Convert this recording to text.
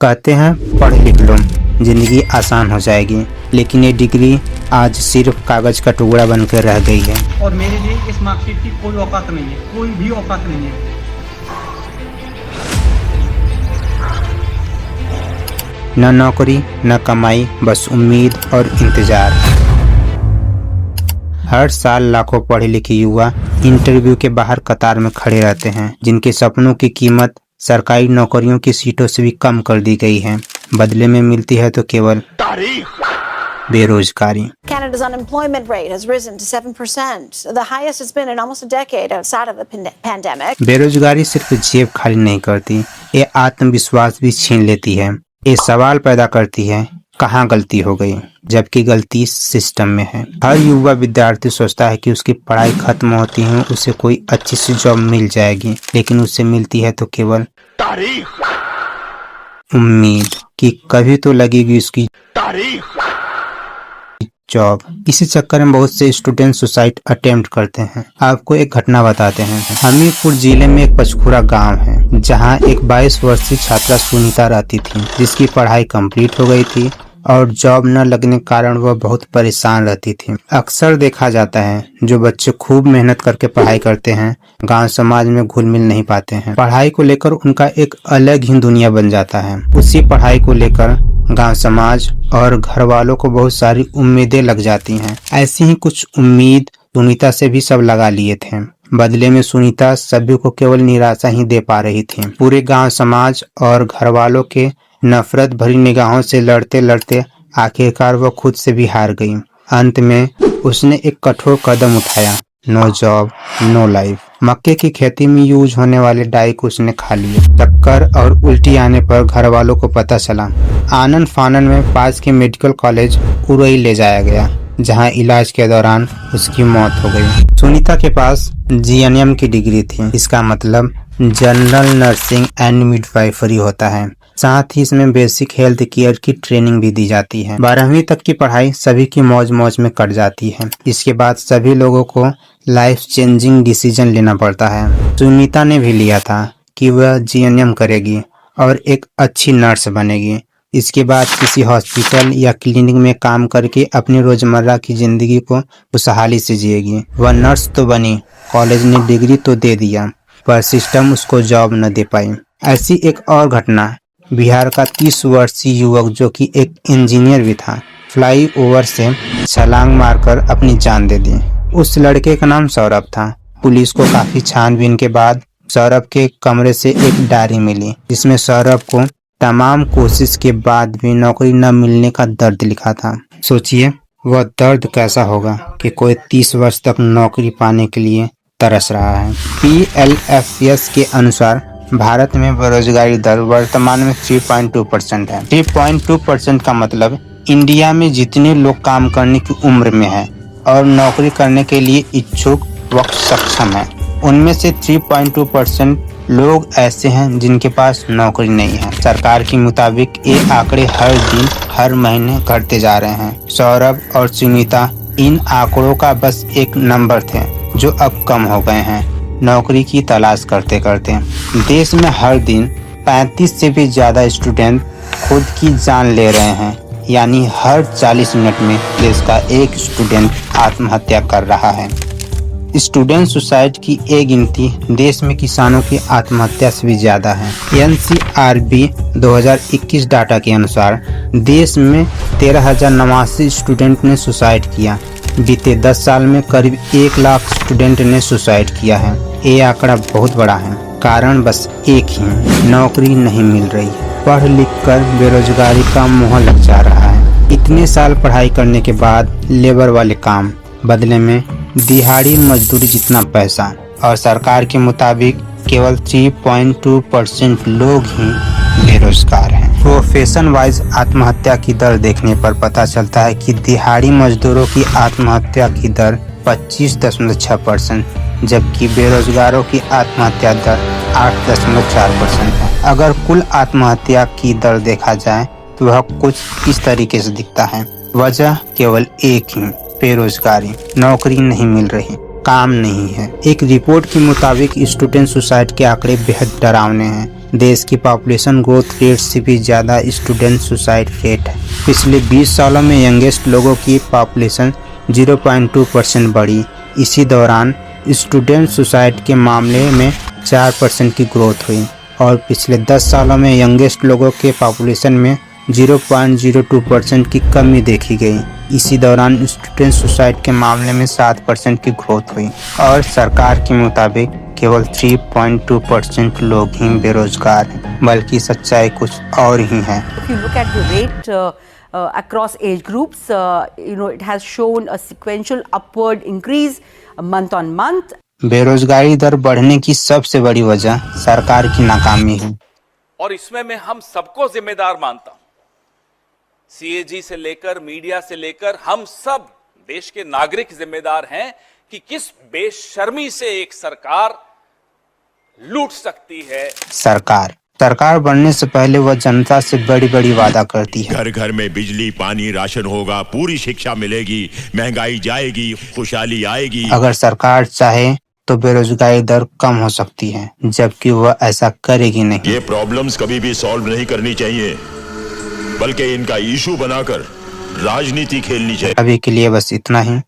कहते हैं पढ़ लिख लो जिंदगी आसान हो जाएगी, लेकिन ये डिग्री आज सिर्फ कागज का टुकड़ा बनकर रह गई है। और मेरे लिए इस मार्कशीट की कोई औकात नहीं है, कोई भी औकात नहीं है। न नौकरी न कमाई, बस उम्मीद और इंतजार। हर साल लाखों पढ़े लिखे युवा इंटरव्यू के बाहर कतार में खड़े रहते हैं, जिनके सपनों की कीमत सरकारी नौकरियों की सीटों से भी कम कर दी गई है। बदले में मिलती है तो केवल बेरोजगारी। Canada's unemployment rate has risen to 7%, the highest it's been in almost a decade outside of the pandemic. बेरोजगारी सिर्फ जेब खाली नहीं करती, ये आत्मविश्वास भी छीन लेती है। ये सवाल पैदा करती है, कहाँ गलती हो गई, जबकि गलती सिस्टम में है। हर युवा विद्यार्थी सोचता है कि उसकी पढ़ाई खत्म होती है, उसे कोई अच्छी सी जॉब मिल जाएगी, लेकिन उससे मिलती है तो केवल उम्मीद कि कभी तो लगेगी उसकी जॉब। इसी चक्कर में बहुत से स्टूडेंट सुसाइड अटेम्प्ट करते हैं। आपको एक घटना बताते हैं। हमीरपुर जिले में एक पचखुरा गांव है, जहां एक 22 वर्षीय छात्रा सुनीता रहती थी, जिसकी पढ़ाई कंप्लीट हो गई थी और जॉब न लगने के कारण वह बहुत परेशान रहती थी। अक्सर देखा जाता है जो बच्चे खूब मेहनत करके पढ़ाई करते हैं, गांव समाज में घुल मिल नहीं पाते हैं। पढ़ाई को लेकर उनका एक अलग ही दुनिया बन जाता है। उसी पढ़ाई को लेकर गांव समाज और घर वालों को बहुत सारी उम्मीदें लग जाती हैं। ऐसी ही कुछ उम्मीद सुनीता से भी सब लगा लिए थे। बदले में सुनीता सभी को केवल निराशा ही दे पा रही थी। पूरे गांव समाज और घर वालों के नफरत भरी निगाहों से लड़ते लड़ते आखिरकार वह खुद से भी हार गई। अंत में उसने एक कठोर कदम उठाया, नो जॉब नो लाइफ। मक्के की खेती में यूज होने वाले डाई को उसने खा लिया। चक्कर और उल्टी आने पर घर वालों को पता चला। आनन फानन में पास के मेडिकल कॉलेज उरई ले जाया गया, जहां इलाज के दौरान उसकी मौत हो गई। सुनीता के पास जीएनएम की डिग्री थी। इसका मतलब जनरल नर्सिंग एंड मिडवाइफरी होता है। साथ ही इसमें बेसिक हेल्थ केयर की ट्रेनिंग भी दी जाती है। 12वीं तक की पढ़ाई सभी की मौज मौज में कट जाती है। इसके बाद सभी लोगों को लाइफ चेंजिंग डिसीजन लेना पड़ता है। सुनीता ने भी लिया था कि वह जीएनएम करेगी और एक अच्छी नर्स बनेगी। इसके बाद किसी हॉस्पिटल या क्लिनिक में काम करके अपनी रोजमर्रा की जिंदगी को खुशहाली से जिएगी। वह नर्स तो बनी, कॉलेज ने डिग्री तो दे दिया, पर सिस्टम उसको जॉब न दे पाई। ऐसी एक और घटना, बिहार का 30 वर्षीय युवक जो कि एक इंजीनियर भी था, फ्लाई ओवर से छलांग मारकर अपनी जान दे दी। उस लड़के का नाम सौरभ था। पुलिस को काफी छानबीन के बाद सौरभ के कमरे से एक डायरी मिली, जिसमें सौरभ को तमाम कोशिश के बाद भी नौकरी न मिलने का दर्द लिखा था। सोचिए वह दर्द कैसा होगा कि कोई 30 वर्ष तक नौकरी पाने के लिए तरस रहा है। PLFS के अनुसार भारत में बेरोजगारी दर वर्तमान में 3.2% है। 3.2% का मतलब इंडिया में जितने लोग काम करने की उम्र में है और नौकरी करने के लिए इच्छुक व सक्षम है, उनमें से 3.2% लोग ऐसे हैं जिनके पास नौकरी नहीं है। सरकार के मुताबिक ये आंकड़े हर दिन हर महीने घटते जा रहे हैं। सौरभ और सुनीता इन आंकड़ों का बस एक नंबर थे, जो अब कम हो गए हैं नौकरी की तलाश करते करते। देश में हर दिन 35 से भी ज्यादा स्टूडेंट खुद की जान ले रहे हैं, यानी हर 40 मिनट में देश का एक स्टूडेंट आत्महत्या कर रहा है। स्टूडेंट सुसाइड की एक गिनती देश में किसानों की आत्महत्या से भी ज्यादा है। NCRB 2021 डाटा के अनुसार देश में 13,089 स्टूडेंट ने सुसाइड किया। बीते 10 साल में करीब 1 लाख स्टूडेंट ने सुसाइड किया है। ये आंकड़ा बहुत बड़ा है। कारण बस एक ही, नौकरी नहीं मिल रही। पढ़ लिख कर बेरोजगारी का मुंह लग जा रहा है। इतने साल पढ़ाई करने के बाद लेबर वाले काम, बदले में दिहाड़ी मजदूरी जितना पैसा, और सरकार के मुताबिक केवल 3.2% लोग ही बेरोजगार हैं। प्रोफेशन वाइज आत्महत्या की दर देखने पर पता चलता है कि दिहाड़ी मजदूरों की आत्महत्या की दर 25.6%, जबकि बेरोजगारों की आत्महत्या दर 8.4% है। अगर कुल आत्महत्या की दर देखा जाए तो वह कुछ इस तरीके से दिखता है। वजह केवल एक ही, बेरोजगारी। नौकरी नहीं मिल रही, काम नहीं है। एक रिपोर्ट के मुताबिक स्टूडेंट सुसाइड के आंकड़े बेहद डरावने हैं। देश की पॉपुलेशन ग्रोथ रेट से भी ज़्यादा स्टूडेंट सुसाइड रेट है। पिछले 20 सालों में यंगेस्ट लोगों की पॉपुलेशन 0.2% बढ़ी। इसी दौरान स्टूडेंट सुसाइड के मामले में 4% की ग्रोथ हुई और पिछले 10 सालों में यंगेस्ट लोगों के पॉपुलेशन में 0.02% की कमी देखी गई। इसी दौरान स्टूडेंट सुसाइड के मामले में 7% की ग्रोथ हुई और सरकार के मुताबिक केवल 3.2% लोग ही बेरोजगार हैं, बल्कि सच्चाई कुछ और ही है। If you look at the rate across age groups, it has shown a sequential upward increase month on month. बेरोजगारी दर बढ़ने की सबसे बड़ी वजह सरकार की नाकामी है और इसमें मैं हम सबको जिम्मेदार मानता हूं। सीएजी से लेकर मीडिया से लेकर हम सब देश के नागरिक जिम्मेदार हैं कि किस बेशर्मी से एक सरकार लूट सकती है। सरकार बनने से पहले वह जनता से बड़ी बड़ी वादा करती है। घर घर में बिजली, पानी, राशन होगा, पूरी शिक्षा मिलेगी, महंगाई जाएगी, खुशहाली आएगी। अगर सरकार चाहे तो बेरोजगारी दर कम हो सकती है, जबकि वह ऐसा करेगी नहीं। ये प्रॉब्लम्स कभी भी सॉल्व नहीं करनी चाहिए, बल्कि इनका इशू बनाकर राजनीति खेलनी चाहिए। अभी के लिए बस इतना ही।